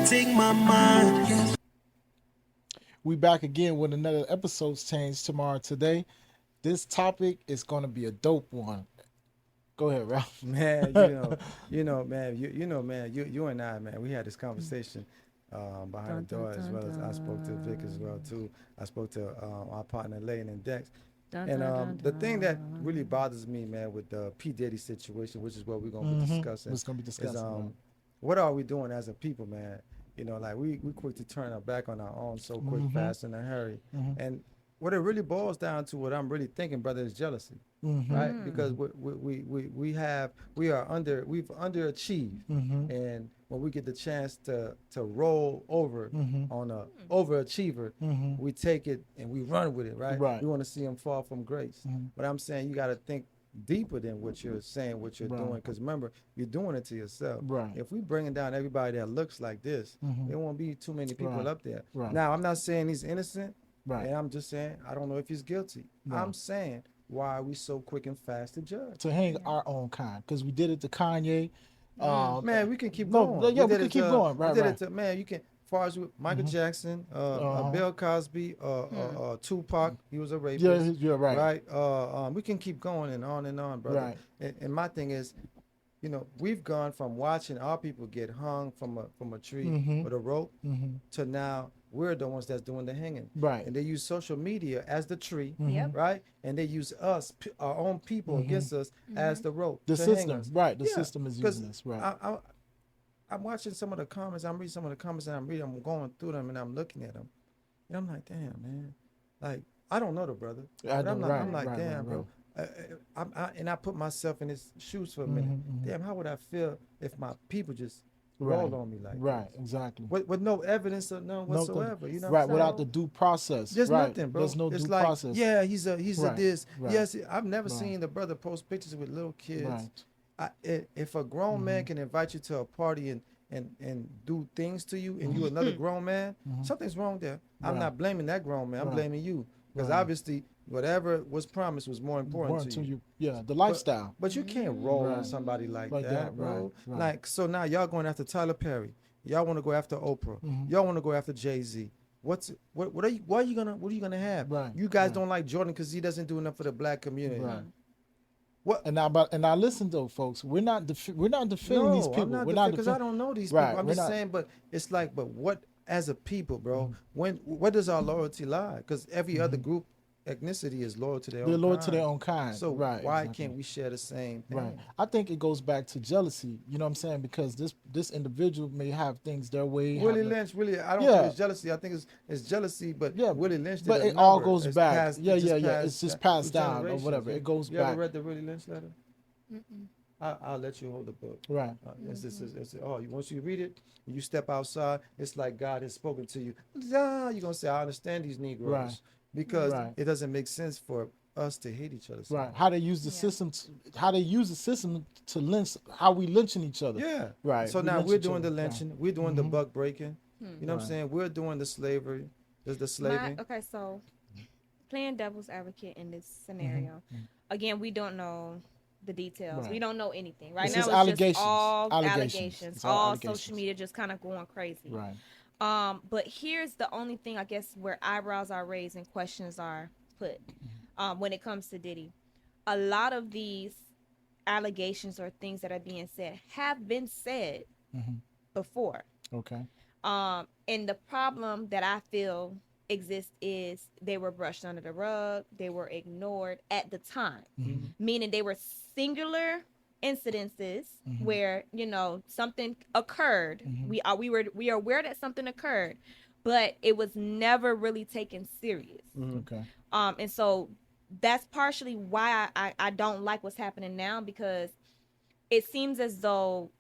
affecting my mind. We back again with another episode's change tomorrow. Today, this topic is going to be a dope one. Go ahead, Ralph. Man, man, man, you and I, man, we had this conversation behind the door, as well as I spoke to Vic as well too. I spoke to our partner Lane and Dex. And the thing that really bothers me, man, with the P Diddy situation, which is what we're gonna be discussing, It's going to be discussed. is what are we doing as a people, man? Like we quick to turn our back on our own so quick, fast, in a hurry. And what it really boils down to, what I'm really thinking, brother, is jealousy, right? Because we've underachieved, and when we get the chance to roll over on a overachiever, we take it and we run with it, right? We want to see him fall from grace. But I'm saying you got to think deeper than what you're saying, what you're doing, because remember, you're doing it to yourself. If we bringing down everybody that looks like this, there won't be too many people up there. Now, I'm not saying he's innocent. And I'm just saying, I don't know if he's guilty. I'm saying, why are we so quick and fast to judge? To hang our own kind, because we did it to Kanye. Man, we can keep going. Yeah, we can keep going. Right, we did it to, man, you can, as far as Michael Jackson, Bill Cosby, Tupac, he was a rapist. Yeah, you're right. Right? We can keep going and on, brother. And my thing is, we've gone from watching our people get hung from a tree with a rope to now we're the ones that's doing the hanging. Right. And they use social media as the tree, right? And they use us, our own people, against us as the rope. The system, right? The system is using us, right? I'm watching some of the comments. I'm reading some of the comments, and I'm going through them, and I'm looking at them, and I'm like, damn, man. Like, I don't know the brother, but I'm like, damn, bro. I put myself in his shoes for a minute. Damn, how would I feel if my people just rolled on me like this? Exactly. With no evidence or none whatsoever, Right, without the due process. There's nothing, bro. There's no it's due like, process. Yeah, he's a this. Yes, I've never seen the brother post pictures with little kids. If a grown man can invite you to a party and do things to you, and you another grown man, something's wrong there. I'm not blaming that grown man. I'm blaming you, because obviously whatever was promised was more important to you. Yeah, the lifestyle. But you can't roll on somebody like that, bro. Like, so now y'all going after Tyler Perry. Y'all want to go after Oprah. Y'all want to go after Jay-Z. What are you gonna have? You guys don't like Jordan because he doesn't do enough for the black community. What? And now listen though, folks. We're not defending these people. We're not, because I don't know these people. I'm just saying, but it's like, but what, as a people, bro? Where does our loyalty lie? Because every other group, ethnicity is loyal to their own kind. They're loyal to their own kind. So why can't we share the same thing? Right. I think it goes back to jealousy. You know what I'm saying? Because this individual may have things their way. Willie Lynch, really, I don't think it's jealousy. I think it's jealousy, but Willie Lynch did but it all goes back. It's just passed down or whatever. It goes back. You ever read the Willie Lynch letter? I'll let you hold the book. Right. Once you read it, you step outside, it's like God has spoken to you. You're going to say, I understand these Negroes. Right. Because it doesn't make sense for us to hate each other. Right. How they use the system, to lynch, how we lynching each other. Yeah. Right. So now we're doing the lynching, we're doing the buck breaking. You know what I'm saying? We're doing the slavery, the slaving. Okay, so playing devil's advocate in this scenario, again, we don't know the details. We don't know anything. Right now, it's allegations. Just all allegations. It's all social media just kind of going crazy. Right. But here's the only thing, I guess, where eyebrows are raised and questions are put when it comes to Diddy. A lot of these allegations or things that are being said have been said before. Okay. And the problem that I feel exists is they were brushed under the rug. They were ignored at the time, meaning they were singular incidences where something occurred. We are aware that something occurred, but it was never really taken serious. Okay. And so that's partially why I don't like what's happening now, because it seems as though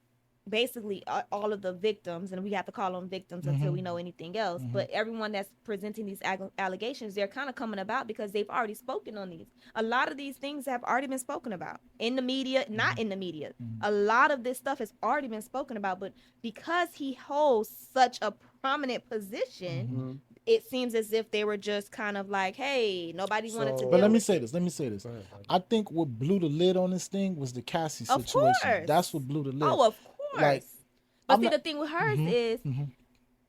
basically all of the victims, and we have to call them victims until we know anything else, but everyone that's presenting these allegations, they're kind of coming about because they've already spoken on these. A lot of these things have already been spoken about in the media, not in the media. A lot of this stuff has already been spoken about, but because he holds such a prominent position, it seems as if they were just kind of like, hey, nobody wanted to. But let me say this. I think what blew the lid on this thing was the Cassie situation. That's what blew the lid. Oh, of course. But see, the thing with hers is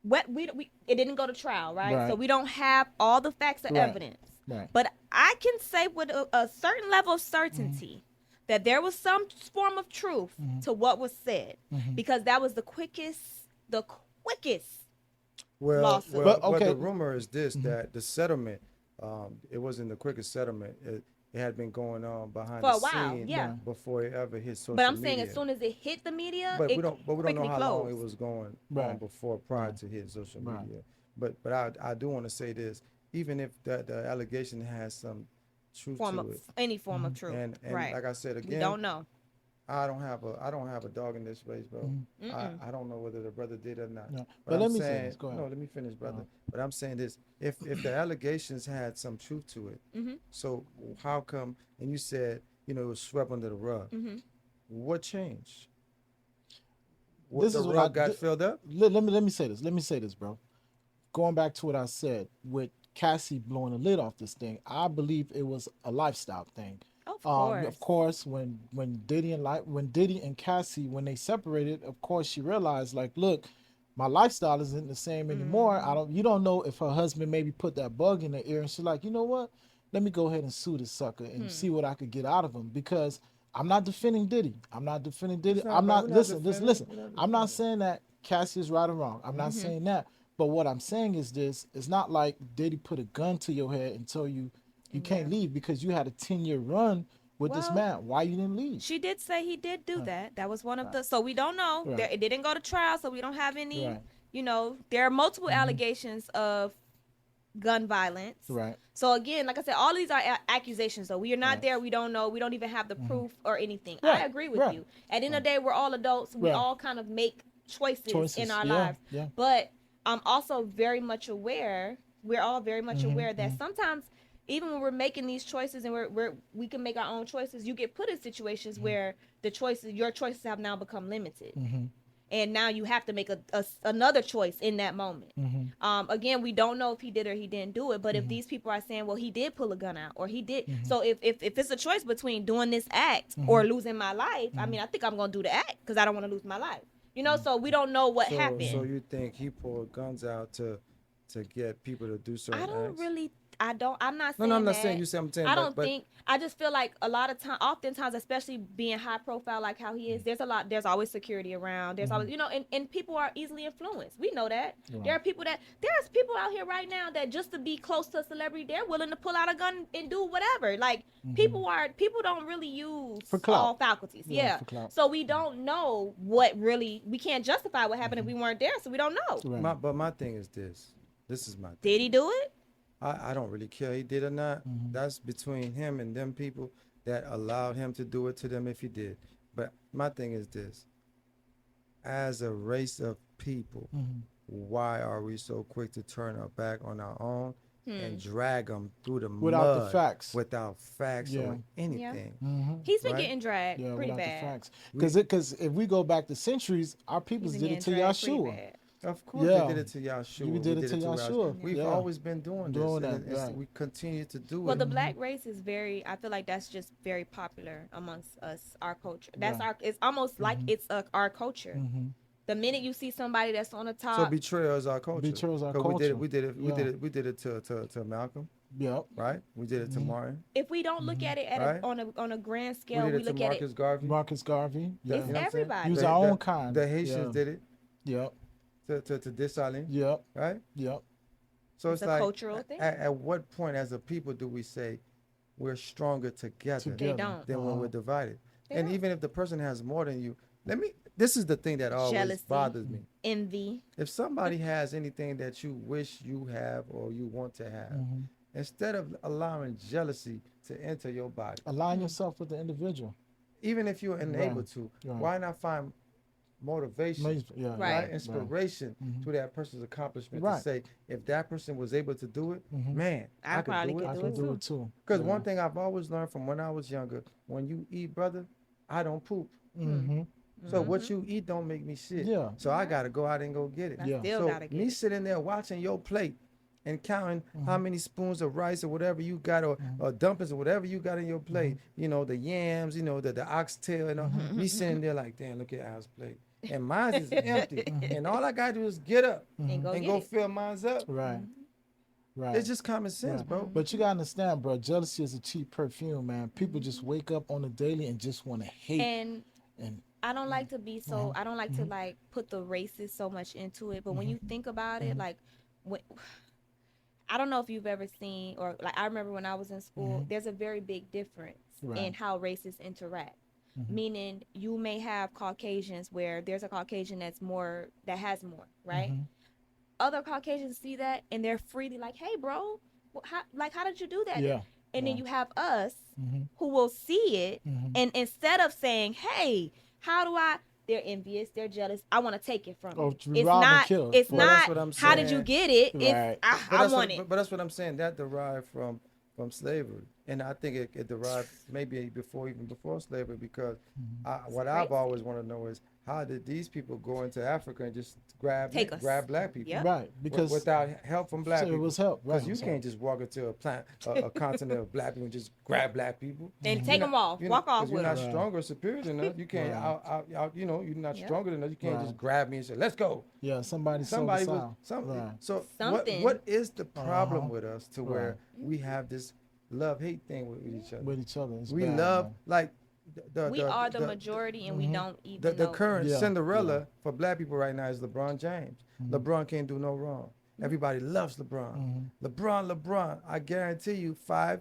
we it didn't go to trial, right? So we don't have all the facts or evidence. Right. But I can say with a certain level of certainty that there was some form of truth to what was said, because that was the quickest lawsuit. Well, the rumor is this, that the settlement, it wasn't the quickest settlement. It had been going on behind For the a while, scene yeah. before it ever hit social But I'm media. saying as soon as it hit the media, But it we don't know how long it closed. was going on before, prior to hitting social media. But I do want to say this, even if the allegation has some truth to it, any form of truth, and right? like I said again, we don't know. I don't have a dog in this race, bro. I don't know whether the brother did or not. No. But let I'm me saying, say this. Go ahead. no, let me finish, brother. But I'm saying this: if the allegations had some truth to it, so how come? And you said, it was swept under the rug. What changed? This is the what rug got filled up. Let me say this. Let me say this, bro. Going back to what I said with Cassie blowing the lid off this thing, I believe it was a lifestyle thing. Of course, when Diddy and Cassie, when they separated, of course she realized, like, look, my lifestyle isn't the same anymore. You don't know if her husband maybe put that bug in her ear, and she's like, you know what? Let me go ahead and sue this sucker and see what I could get out of him, because I'm not defending Diddy. I'm not listen. I'm not saying that Cassie is right or wrong. I'm not saying that. But what I'm saying is this: it's not like Diddy put a gun to your head and told you can't leave because you had a 10-year run with this man. Why you didn't leave? She did say he did do that. That was one of the. So we don't know. It didn't go to trial, so we don't have any. There are multiple allegations of gun violence. Right. So again, like I said, all of these are accusations. So we are not there. We don't know. We don't even have the proof or anything. I agree with you. At the end of the day, we're all adults. We all kind of make choices in our lives. Yeah. But I'm also very much aware. We're all very much aware that sometimes, even when we're making these choices and we can make our own choices, you get put in situations where your choices have now become limited. And now you have to make another choice in that moment. Again, we don't know if he did or he didn't do it, but if these people are saying, well, he did pull a gun out or he did. So if it's a choice between doing this act or losing my life, I mean, I think I'm going to do the act because I don't want to lose my life. So we don't know what happened. So you think he pulled guns out to get people to do certain acts? I'm not saying No, I'm not that. saying you say I'm saying. I don't think. I just feel like a lot of time, oftentimes, especially being high profile like how he is, there's always security around. There's always, and people are easily influenced. We know that. Right. There's people out here right now that just to be close to a celebrity, they're willing to pull out a gun and do whatever. Like people don't really use all faculties. Yeah. So we don't know we can't justify what happened if we weren't there, so we don't know. Right. But my thing is this. This is my thing. Did he do it? I don't really care he did or not. That's between him and them people that allowed him to do it to them if he did. But my thing is this. As a race of people, why are we so quick to turn our back on our own and drag them through the without mud? the facts. Without facts or anything. Yeah. He's been getting dragged pretty bad. Because if we go back to centuries, our peoples did it to Yahshua. Of course, they did it to Yahshua. We did it to Yahshua. We've always been doing this. We continue to do it. Well, the black race is I feel like that's just very popular amongst us, our culture. It's almost like it's our culture. The minute you see somebody that's on the top. So betrayal is our culture. Betrayal is our culture. We did it to Malcolm. Yep. Right? We did it to Martin. If we don't look at it on a grand scale, we look at it. Marcus Garvey. Yeah. It's everybody. Use our own kind. The Haitians did it. Yep. To Dessalines. Yep. Right? Yep. So it's a like cultural thing. At what point as a people do we say we're stronger together than when we're divided? And even if the person has more than you, this is the thing that always jealousy, bothers me. Envy. If somebody has anything that you wish you have or you want to have, instead of allowing jealousy to enter your body, align yourself with the individual. Even if you're unable to, why not find motivation, inspiration to that person's accomplishment to say, if that person was able to do it, man, I could do it too. Because one thing I've always learned from when I was younger, when you eat, brother, I don't poop. So what you eat don't make me shit. So I got to go out and go get it. So me sitting there watching your plate and counting how many spoons of rice or whatever you got, or dumplings or whatever you got in your plate, the yams, the oxtail, and me sitting there like, damn, look at Al's plate. and mine is empty, and all I gotta do is get up and go fill mine up. Right. Right. It's just common sense, bro. But you gotta understand, bro. Jealousy is a cheap perfume, man. People just wake up on the daily and just want to hate. And I don't like to be so. I don't like to like put the races so much into it. But when you think about it, like, when, I don't know if you've ever seen or like I remember when I was in school. There's a very big difference in how races interact. Meaning, you may have Caucasians where there's a Caucasian that has more, right? Other Caucasians see that and they're freely like, "Hey, bro, how did you do that?" Yeah. And then you have us who will see it, and instead of saying, "Hey, how do I?" They're envious, they're jealous. I want to take it from you. It's not. It's Well, that's not. what I'm How did saying. you get it? Right. It's I want it. But that's what I'm saying. That derived from slavery, and I think it derived maybe even before slavery, because what I've always wanted to know is, how did these people go into Africa and just grab black people? Yep. Right. Because without help from black people. It was help. Right. Because you can't just walk into a continent of black people and just grab black people And take them off. Walk off with them. You're them. not stronger or superior enough. You can't you're not stronger enough. You can't just grab me and say, "Let's go." Yeah, somebody was so what is the problem with us to where we have this love-hate thing with each other? With each other. It's we bad, love man. like We are the majority, and we don't even the know. current Cinderella for black people right now is LeBron James. LeBron can't do no wrong. Everybody loves LeBron. LeBron. I guarantee you, 5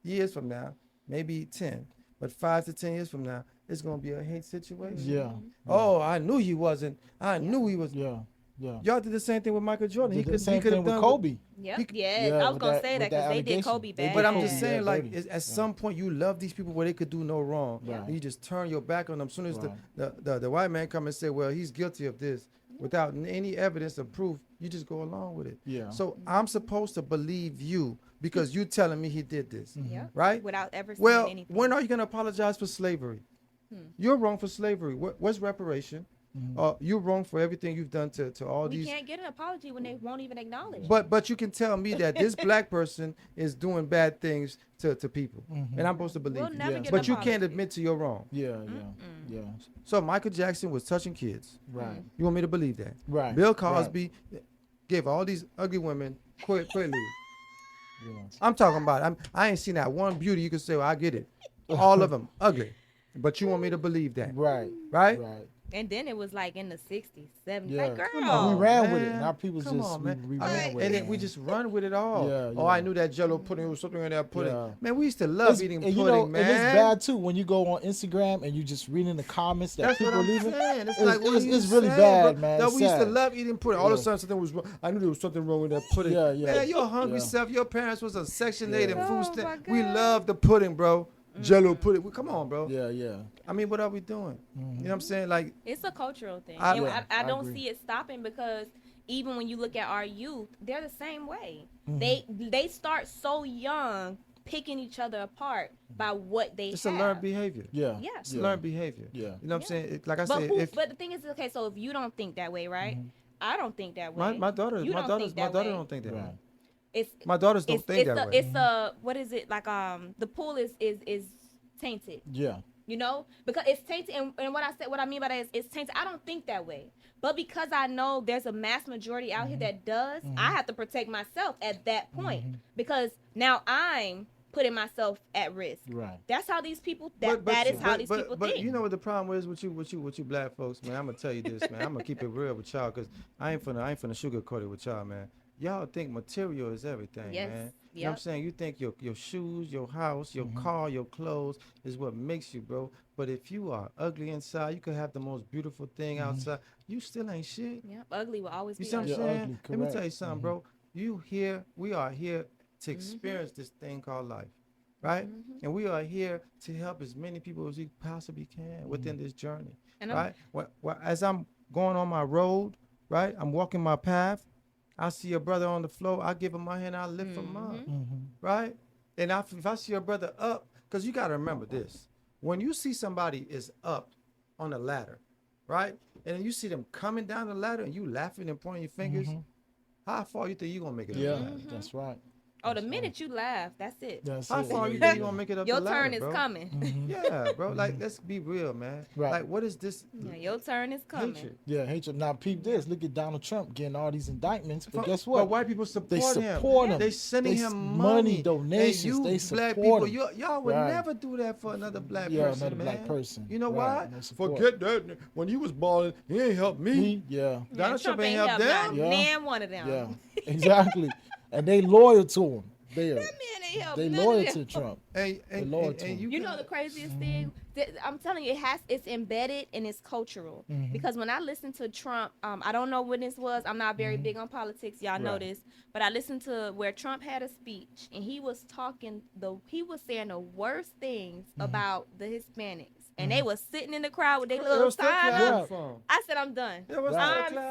years from now, maybe 10, but 5 to 10 years from now, it's gonna be a hate situation. Yeah. Oh, I knew he wasn't. I knew he was. Yeah. Yeah. Y'all did the same thing with Michael Jordan. He could have done Kobe. Yep. He- Yeah, I was gonna say that because they did Kobe bad. But I'm just saying, Yeah, like, dirty. at some point, you love these people where they could do no wrong. Right. And you just turn your back on them. As soon as Right. the white man come and say, well, he's guilty of this, without any evidence or proof, you just go along with it. Yeah. So I'm supposed to believe you because you telling me he did this, Yeah. right? Without ever seeing Well, anything. when are you going to apologize for slavery? You're wrong for slavery. What's reparation? You're wrong for everything you've done to all we these. can't get an apology when they won't even acknowledge. But you can tell me that this black person is doing bad things to people, and I'm supposed to believe We'll you. never get But an you can't apology. admit to your wrong. Yeah. Yeah. So Michael Jackson was touching kids. Right. You want me to believe that? Right. Bill Cosby gave all these ugly women quaaludes. Yeah. I'm talking about. I ain't seen that one beauty you can say, well, I get it. All of them ugly. But you want me to believe that? Right. Right? Right. And then it was like in the 60s, 70s. Yeah. Like, Come girl. on, we ran with it. man. And our people Come just on, man. we ran with it. And then man. we just run with it all. Yeah, Oh, yeah. I knew that Jello pudding was something in that pudding. Yeah. Man, we used to love It's- eating and pudding, you know, man. And it's bad too when you go on Instagram and you just reading the comments that That's people what I'm leaving. saying. It's It's- like, what it's- are you it's really saying, bad, bro? man. No, It's we used to sad. love eating pudding. All of a Yeah. sudden, something was wrong. I knew there was something wrong with that pudding. Yeah, yeah. Man, you're a hungry Yeah. self. Your parents was a Section 8 and Oh, food my stamp. God. We love the pudding, bro. Jello pudding. Come on, bro. Yeah, yeah. I mean, what are we doing? You know what I'm saying? Like, It's a cultural thing. I- And Yeah, I I don't agree. see it stopping because even when you look at our youth, they're the same way. Mm-hmm. They start so young picking each other apart by what they it's have. a learned behavior. Yeah. Yeah. It's a learned behavior. Yeah. You know what I'm Yeah. saying? Like I But, said, but the thing is, okay, so if you don't think that way, right? I don't think that way. my daughter You don't think that way. don't think that way. Right. It's My daughters don't think that way. It's a what is it like? The pool is tainted. Yeah. You know, because it's tainted, and what I mean by that is it's tainted. I don't think that way, but because I know there's a mass majority out here that does, I have to protect myself at that point because now I'm putting myself at risk. Right. That's how these people. That is how these people but think. you know what the problem is with you black folks, man. I'm gonna tell you this, man. I'm gonna keep it real with y'all, cause I ain't finna sugarcoat it with y'all, man. Y'all think material is everything, Yes. man. You know what I'm saying? You think your shoes, your house, your car, your clothes is what makes you, bro. But if you are ugly inside, you could have the most beautiful thing outside. You still ain't shit. Yeah, ugly will always You be see what I'm ugly. You're saying? ugly, Let me tell correct. you something, bro. We are here to experience this thing called life, right? And we are here to help as many people as we possibly can within this journey, And right? As I'm going on my road, right? I'm walking my path. I see a brother on the floor. I give him my hand. I lift him up, right? And if I see a brother up, because you got to remember this. When you see somebody is up on a ladder, right? And then you see them coming down the ladder and you laughing and pointing your fingers, how far you think you going to make it? Yeah. That's right. Oh, the minute you laugh, that's it. How far you think you gonna make it up Your the ladder, turn is bro? coming. Yeah, bro. Like, let's be real, man. Right. Like, what is this? Yeah, your turn is coming. Hatred. Yeah, hatred. Now, peep this. Look at Donald Trump getting all these indictments, but guess But what? white people They support support him. They sending him money, money, donations. And you They black support people, him. y'all would Right. never do that for another black Yeah, person, another man. black person. You know Right, why? no support. Forget that. When he was balling, he ain't helped me. Yeah. Donald Trump ain't helped them. Nan one of them. Yeah, exactly. And they loyal to him. That man ain't helped They none loyal of them. to Trump. And You know the craziest thing? I'm telling you, it's embedded and it's cultural. Because when I listened to Trump, I don't know when this was. I'm not very big on politics. Y'all know this. But I listened to where Trump had a speech and he was saying the worst things about the Hispanics. And they was sitting in the crowd with their little sign up. I said, I'm done. I'm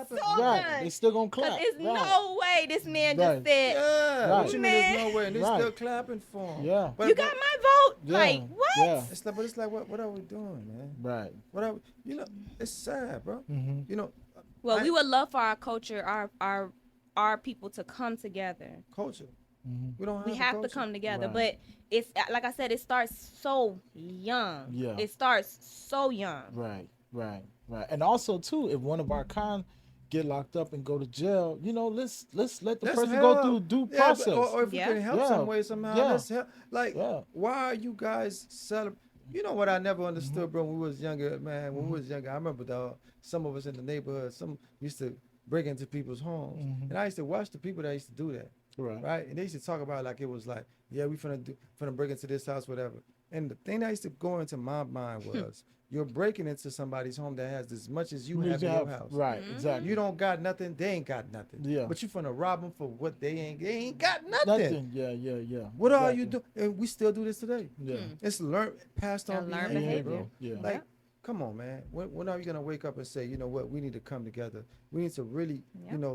so done. They still gonna clap. Because there's no way this man just said, what you mean there's no way? And they Right. still clapping for him. Yeah. you got my vote? Yeah. Like, what? Yeah. It's like, what are we doing, man? Right. What are we, it's sad, bro. You know, Well, we would love for our culture, our people to come together. culture. We don't have We have to culture. come together, Right. but it's like I said, it starts so young. Yeah. It starts so young. Right. And also too, if one of our kind get locked up and go to jail, let's let the Let's person help. go through due Yeah, process. or if we Yeah. can help Yeah. some way somehow, Yeah. let's help. Like, Yeah. why are you guys celebrating? You know what I never understood, bro, when we was younger, man. When we was younger, I remember some of us in the neighborhood, some used to break into people's homes, and I used to watch the people that used to do that, right? And they used to talk about it like it was like, yeah, we finna break into this house, whatever. And the thing that used to go into my mind was, you're breaking into somebody's home that has as much as you have in your house. Right, exactly. You don't got nothing, they ain't got nothing. Yeah. But you finna rob them for what they ain't got nothing. Yeah. What are you doing? And we still do this today. Yeah. It's passed on learned behavior, behavior. bro. Yeah. Like, come on, man. When are you gonna wake up and say, you know what, we need to come together? We need to really,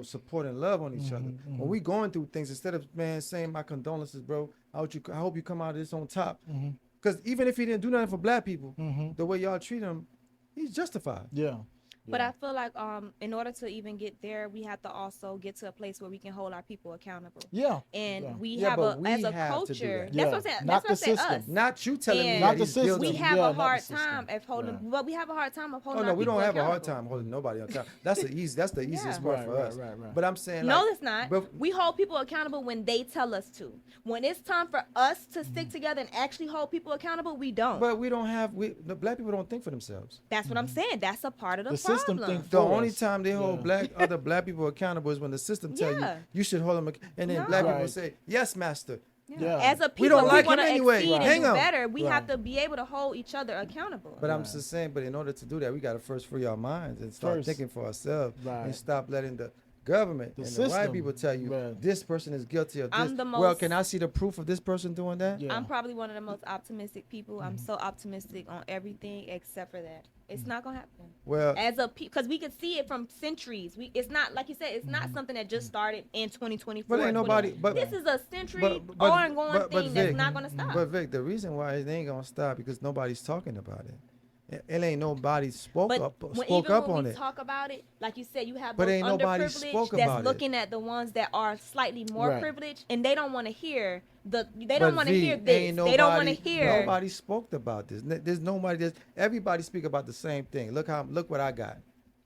support and love on each other. When we going through things, instead of saying my condolences, bro, I hope you come out of this on top. Because even if he didn't do nothing for black people, the way y'all treat him, he's justified. Yeah. But I feel like in order to even get there, we have to also get to a place where we can hold our people accountable. Yeah. And we Yeah, have but as we a have to do culture. that. That's Yeah. what I'm saying. Not That's what I'm the saying. Us. system. Not you telling me And that Not the he's system. guilty. We have Yeah, a not the hard system. time of holding. Right. Well, we have a hard time of Oh holding. no, our we don't people have a hard accountable. time holding nobody accountable. That's the easiest part Right, for right, us. right. But I'm saying, No, like, it's not. but- We hold people accountable when they tell us to. When it's time for us to stick together and actually hold people accountable, we don't. But we don't have the black people don't think for themselves. That's what I'm saying. That's a part of the system problem. think The for only us. time they hold Yeah. other black people accountable is when the system tell Yeah. you should hold them, and then No. black people Right. say, "Yes, master." Yeah. As a people, We don't like want him to anyway. exceed Hang and do on. better. We have Right. to be able to hold each other accountable. But I'm just saying, but in order to do that, we got to first free our minds and start First. thinking for ourselves Right. and stop letting the government The and the white system. people tell you Right. this person is guilty of this. I'm the Well, most- can I see the proof of this person doing that? Yeah. I'm probably one of the most optimistic people. I'm so optimistic on everything except for that. It's not gonna happen. Well, As a because we can see it from centuries. It's not like you said. It's not something that just started in 2024. but ain't nobody. But This is a century but- ongoing but thing that's Vic, not gonna stop. But Vic, the reason why it ain't gonna stop because nobody's talking about it. It ain't nobody spoke But up even on when we it. talk about it, like you said, you have But those ain't nobody underprivileged spoke that's about it. looking at the ones that are slightly more Right. privileged, and they don't want to hear they But don't want to V, hear this. ain't They don't want to nobody- hear. Nobody spoke about this. There's nobody. Everybody speak about the same thing. Look what I got.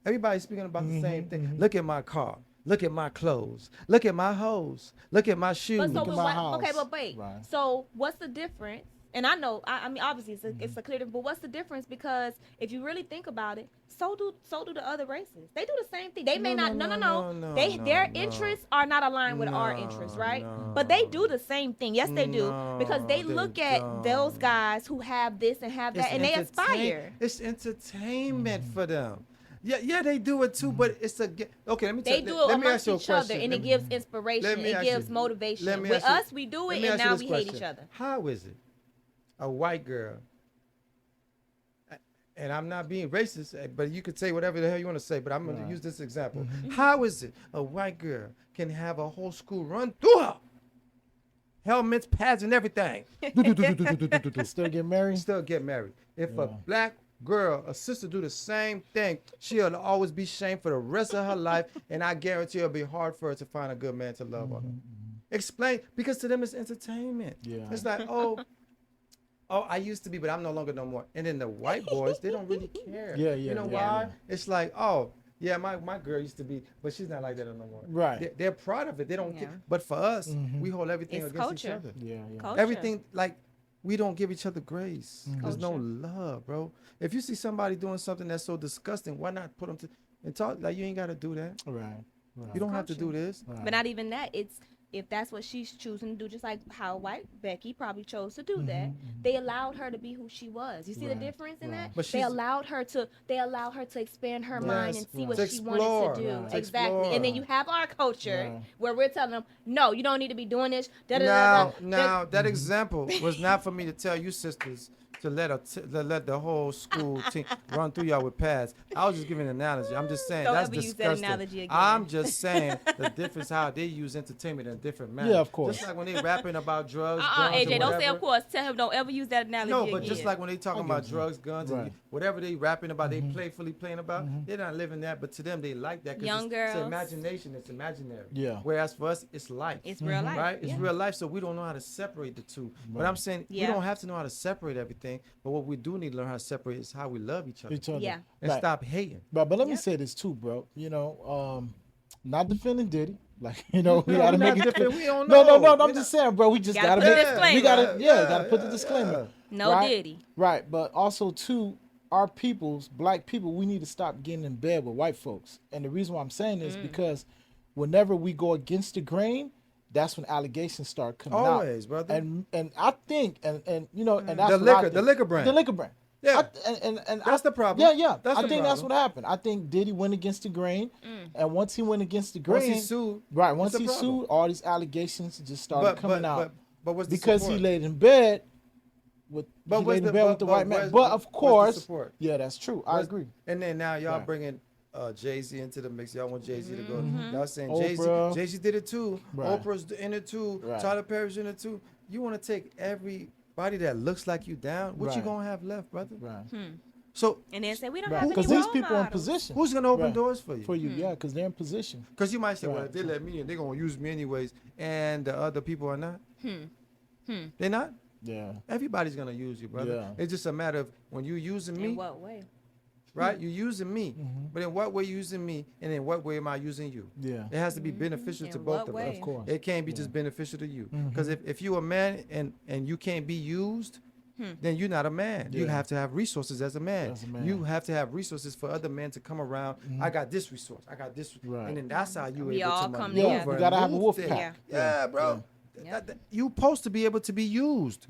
Everybody's speaking about the same thing. Look at my car. Look at my clothes. Look at my hose. Look at my shoes. But so, Look at but my why, house. okay, but wait. Right. So, what's the difference? And I know, I mean, obviously, it's a clear difference. But what's the difference? Because if you really think about it, so do the other races. They do the same thing. They may No, not. no, No. no, no, Their no. interests are not aligned with our No, interests, right? no. But they do the same thing. Yes, they do. No, Because they they look at those don't. guys who have this and have that, and they aspire. It's entertainment for them. Yeah, they do it too, but it's okay. Let me. They do it let me ask amongst you a each other, question. and Let it me- gives inspiration. let me It ask gives you- motivation. let me With ask you- us, we do let it, me and ask you now this we hate question. each other. How is it a white girl? And I'm not being racist, but you could say whatever the hell you want to say. But I'm going to use this example. How is it a white girl can have a whole school run through her? Helmets, pads, and everything. Still get married? Still get married. If a black girl, a sister, do the same thing, she'll always be shamed for the rest of her life. And I guarantee it'll be hard for her to find a good man to love on her. Explain, because to them it's entertainment. Yeah. It's like, I used to be, but I'm no longer no more. And then the white boys, they don't really care. Yeah, You know why? Yeah. It's like, yeah, my girl used to be, but she's not like that no more. Right. They're proud of it. They don't care. But for us, we hold everything It's against culture. each other. Yeah. Culture. Everything, like, we don't give each other grace. There's no love, bro. If you see somebody doing something that's so disgusting, why not put them to and talk? Like, you ain't got to do that. Right. You don't have to do this. Right. But not even that. It's if that's what she's choosing to do, just like how white Becky probably chose to do that. They allowed her to be who she was. You see the difference in that? But they allowed her to expand her mind and see what to she explore, wanted to do. to Exactly. explore. And then you have our culture where we're telling them, no, you don't need to be doing this. Now, that example was not for me to tell you sisters to let the whole school team run through y'all with pads. I was just giving an analogy. I'm just saying Don't that's ever use disgusting. that analogy again. I'm just saying the difference how they use entertainment in a different manner. Yeah, of course. Just like when they rapping about drugs, guns, AJ, or don't whatever. say of course. Tell him don't ever use that analogy No, again. but just like when they talking about drugs, guns, and whatever they rapping about, they playfully playing about, they're not living that, but to them they like that Young it's girls. imagination, it's imaginary. Yeah. Whereas for us, it's life. It's real life. Right? It's real life, so we don't know how to separate the two. But I'm saying we don't have to know how to separate everything, but what we do need to learn how to separate is how we love each other. Yeah. And stop hating. But let me say this too, bro. You know, not defending Diddy. Like, you know, we No, gotta we're make not it clear. different. We don't know. No, I'm We're just saying, bro, we just Gotta gotta put make a disclaimer. we gotta put the disclaimer. No right? Diddy. Right, but also too, our peoples, black people, we need to stop getting in bed with white folks. And the reason why I'm saying this because whenever we go against the grain, that's when allegations start coming out. Always, brother. And I think and you know, and that's The what I liquor, think. the liquor brand. The liquor brand. Yeah. And That's the problem. Yeah. That's I the think that's problem. what happened. I think Diddy went against the grain, and once he went against the Once grain, he sued, right? Once that's he the problem. sued, all these allegations just started coming out. But what's the because support? he laid in bed with with the white man. But of course, yeah, that's true. I agree. And then now y'all bringing Jay-Z into the mix. Y'all want Jay-Z to go. Y'all saying Oprah. Jay-Z did it too. Right. Oprah's in it too. Right. Tyler Perry's in it too. You want to take everybody that looks like you down? What you Right. gonna have left, brother? Right. So And then say we don't Right. have Because any these role people are in models. position. who's gonna open Right. doors for you? For you, yeah, because they're in position. Because you might say, well, Right. if they let me in, they're gonna use me anyways, and the other people are not. They're not. Yeah. Everybody's gonna use you, brother. Yeah. It's just a matter of when you using me, In what way? right? You're using me, but in what way you using me, and in what way am I using you? Yeah. It has to be beneficial In to what both of way? us. Of course. It can't be just beneficial to you. Because if you're a man and you can't be used, then you're not a man. You Yeah. have to have resources as a man. As a man. You have to have resources for other men to come around. I got this resource. I got this. Right. And then that's how you We able all to come maneuver. together. You gotta have a and wolf move pack. things. Yeah, bro. You supposed to be able to be used.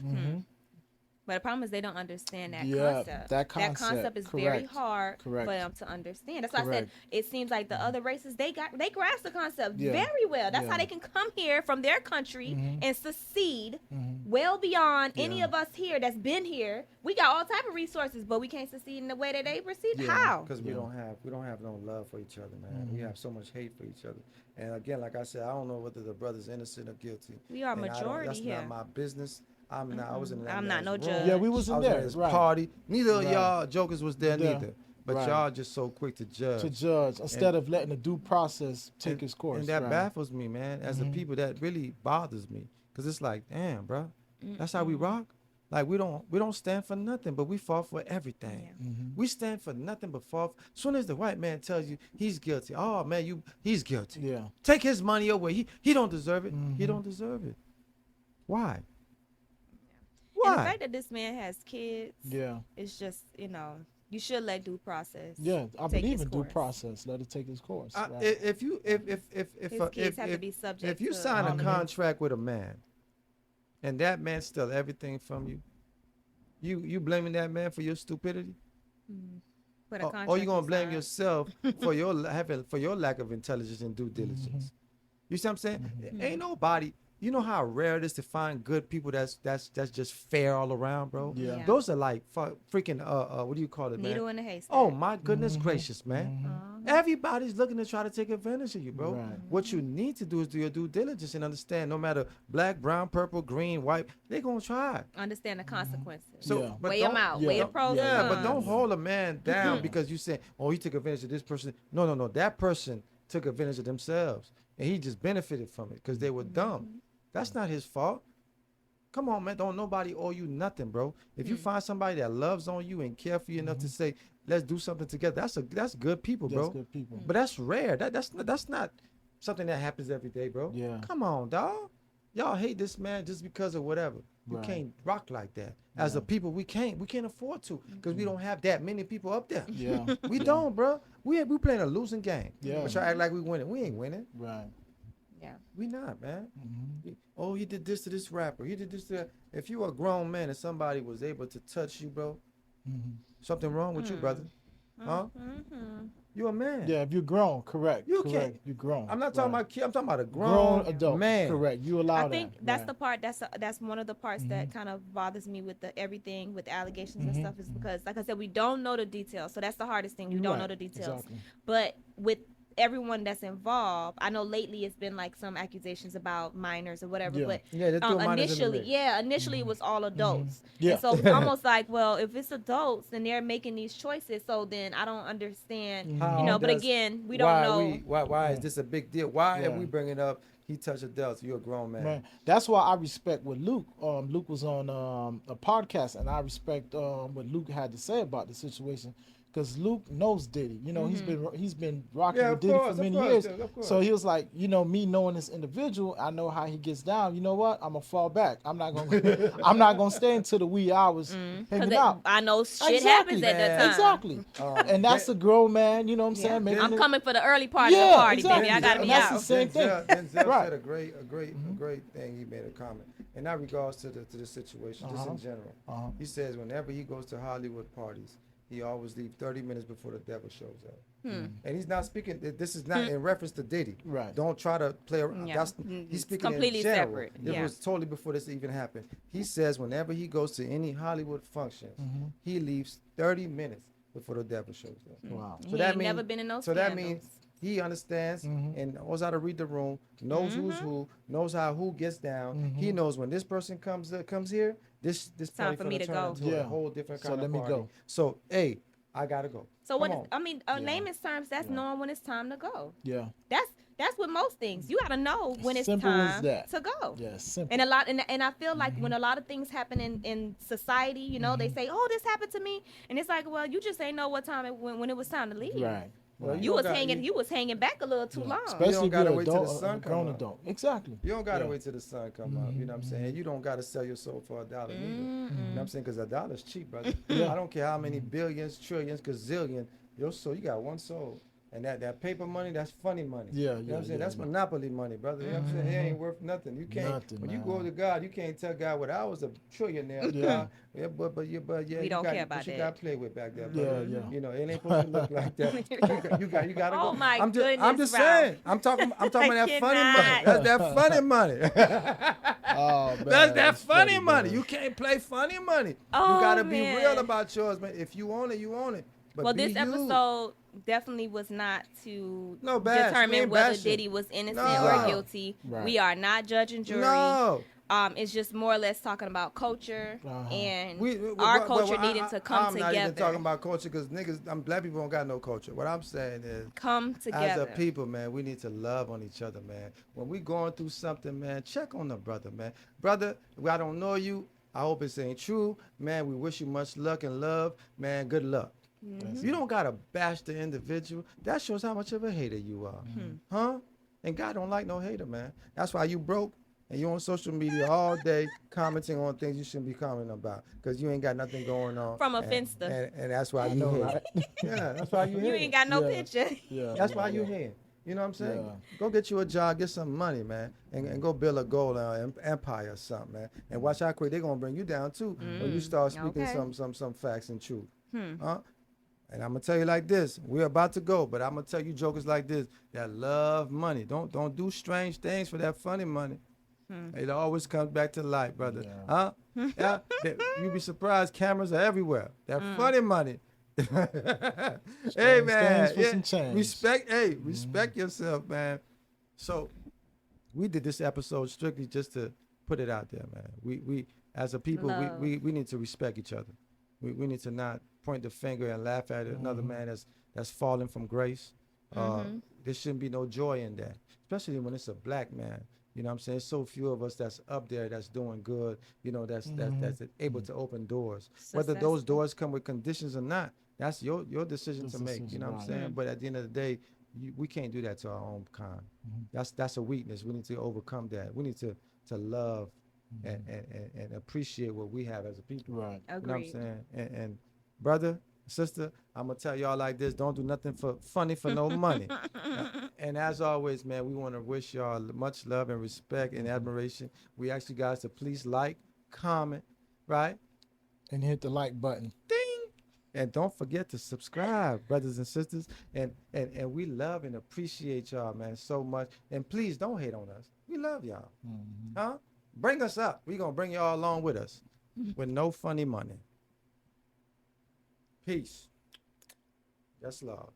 But the problem is they don't understand that Yeah, concept. that concept, is very correct, hard correct. for them to understand. That's why I said Correct. it seems like the other races they grasp the concept Yeah. very well. That's Yeah. how they can come here from their country and succeed well beyond any Yeah. of us here that's been here. We got all type of resources, but we can't succeed in the way that they proceed. How? Because we don't have no love for each other, man. We have so much hate for each other. And again, like I said, I don't know whether the brother's innocent or guilty. We are And majority that's here. not my business. I'm not. I was in. I'm not no room. judge. Yeah, we wasn't I was there, in this right. party. Neither of Right. y'all jokers was there Yeah. neither. But Right. y'all just so quick to judge. To judge instead of letting the due process take its course. And that right. baffles me, man. As a people, that really bothers me. Because it's like, damn, bro, that's how we rock. Like we don't stand for nothing, but we fall for everything. We stand for nothing but fall. As soon as the white man tells you he's guilty, oh man, he's guilty. Yeah. Take his money away. He don't deserve it. He don't deserve it. Why? And the Why? fact that this man has kids, Yeah. it's just, you should let due process. Yeah. I take believe its in due course. process. Let it take its course. Right. If His kids have to be subject if you to sign a all of this. contract with a man, and that man stole everything from you, you blaming that man for your stupidity? Put a Or contract you gonna blame aside. yourself for your lack of intelligence and due diligence? You see what I'm saying? Ain't nobody. You know how rare it is to find good people that's just fair all around, bro. Yeah. Those are like freaking what do you call it, man? Needle in a haystack. Oh my goodness gracious, man! Everybody's looking to try to take advantage of you, bro. Right. What you need to do is do your due diligence and understand. No matter black, brown, purple, green, white, they gonna try. Understand the consequences. So, Yeah. but Weigh them don't- out. yeah, Weigh the don't- pros Yeah, and but cons. don't hold a man down because you say, "Oh, he took advantage of this person." No. That person took advantage of themselves, and he just benefited from it because they were dumb. That's not his fault. Come on, man. Don't nobody owe you nothing, bro. If you find somebody that loves on you and care for you enough to say, let's do something together, that's good people, bro. That's good people. But that's rare. That's not something that happens every day, bro. Yeah. Come on, dog. Y'all hate this man just because of whatever. You can't rock like that. As a people, we can't afford to, because we don't have that many people up there. Yeah. We don't, bro. We playing a losing game. Yeah. But y'all act like we winning. We ain't winning. Right. Yeah. We not, man. Oh, he did this to this rapper. He did this to that. If you a grown man and somebody was able to touch you, bro, something wrong with you, brother. Huh? You a man. Yeah, if you're grown, correct. You correct. can't. You're grown. I'm not talking about kid. I'm talking about a grown grown adult. man. Correct. You allow that. I think that's the part that's one of the parts that kind of bothers me with the everything with the allegations and stuff, is because, like I said, we don't know the details. So that's the hardest thing. We don't know the details. Exactly. But with everyone that's involved, I know lately it's been like some accusations about minors or whatever, but they threw minors in the mix. initially it was all adults. Yeah. And so it's almost like, well, if it's adults and they're making these choices, so then I don't understand, but again, we don't know. Why is this a big deal? Why are we bringing up he touched adults? You're a grown man. That's why I respect what Luke. Luke was on a podcast, and I respect what Luke had to say about the situation. Because Luke knows Diddy, he's been rocking with Diddy for many years. So he was like, me knowing this individual, I know how he gets down. You know what? I'm gonna fall back. I'm not gonna stay until the wee hours hanging out. I know shit happens at that time. Exactly. And that's a grown man. You know what I'm saying? I'm coming for the early part of the party, baby. I gotta be out. That's the same thing. Denzel said a great thing. He made a comment in that regards to the situation, just in general. He says whenever he goes to Hollywood parties, he always leaves 30 minutes before the devil shows up. And he's not speaking, this is not in reference to Diddy. Right. Don't try to play around. Yeah. He's speaking completely in general. separate. It was totally before this even happened. He says whenever he goes to any Hollywood functions, he leaves 30 minutes before the devil shows up. Wow. So He that ain't means, never been in those So scandals. that means he understands and knows how to read the room, knows who's who, knows how who gets down. He knows when this person comes here, this Time party for me to turn go. into a whole different kind So of let me party. go. So, hey, I gotta go. So Come on. layman's terms, that's knowing when it's time to go. Yeah. That's with most things. You gotta know when it's Simple as time that. to go. Yeah. Simple. And and I feel like when a lot of things happen in society, they say, "Oh, this happened to me," and it's like, well, you just ain't know what time when it was time to leave. Right. Well, You was hanging back a little too long. Especially You don't gotta if wait you're till adult, the sun a grown come up. adult. Exactly. You don't gotta wait till the sun come up. You know what I'm saying? You don't gotta sell your soul for $1 either. You know what I'm saying? Because $1's cheap, brother. I don't care how many billions, trillions, gazillion. Your soul, you got one soul. And that paper money, that's funny money. Yeah, You know what I'm saying? That's monopoly money, brother. You know what I'm saying? It ain't worth nothing. You can't, Nothing, when you man. go to God, you can't tell God, well, I was a trillionaire. But We you don't got, care about but you that. got to play with back there, brother. Yeah. You know, it ain't supposed to look like that. You got to go. Oh my I'm goodness, just Ralph. saying. I'm talking about that funny money. That's that funny money. Oh, man. That's that funny money. man. You can't play funny money. Oh, you got to be man. real about yours, man. If you own it, you own it. But Well, be this you. episode definitely was not to No, bash. We determine ain't whether bashing. Diddy was innocent No. or guilty. Right. We are not judge and jury. No. It's just more or less talking about culture and Our our culture needing to come I'm together. not even talking about culture because niggas, black people don't got no culture. What I'm saying is, Come together. as a people, man, we need to love on each other, man. When we going through something, man, check on the brother, man. Brother, I don't know you. I hope it's ain't true. Man, we wish you much luck and love. Man, good luck. You don't got to bash the individual. That shows how much of a hater you are. Huh? And God don't like no hater, man. That's why you broke and you on social media all day commenting on things you shouldn't be commenting about because you ain't got nothing going on. From a Finsta. And that's why you hate. Yeah, that's why you hate. You ain't got no picture. Yeah. That's why you here. You know what I'm saying? Yeah. Go get you a job, get some money, man, and go build a gold empire or something, man. And watch how quick they're gonna bring you down too when you start speaking some facts and truth. Huh? And I'm gonna tell you like this: we're about to go, but I'm gonna tell you jokers like this that love money. Don't do strange things for that funny money. It always comes back to light, brother. Yeah. Huh? Yeah. You be surprised. Cameras are everywhere. That funny money. Hey man, for some change. respect yourself, man. So we did this episode strictly just to put it out there, man. We as a people, we need to respect each other. We need to not point the finger and laugh at another man that's fallen from grace. There shouldn't be no joy in that, especially when it's a black man. You know what I'm saying? So few of us that's up there that's doing good, you know, that's able to open doors. Whether those doors come with conditions or not, that's your decision to make. You know what I'm saying? But at the end of the day, we can't do that to our own kind. That's a weakness. We need to overcome that. We need to love and appreciate what we have as a people. Right. You know what I'm saying? And brother, sister, I'm gonna tell y'all like this: don't do nothing for no money. And as always, man, we want to wish y'all much love and respect and admiration. We ask you guys to please like, comment, right, and hit the like button. Ding. And don't forget to subscribe, brothers and sisters. And we love and appreciate y'all, man, so much. And please don't hate on us. We love y'all. Huh? Bring us up. We're going to bring y'all along with us with no funny money. Peace. Yes, Lord.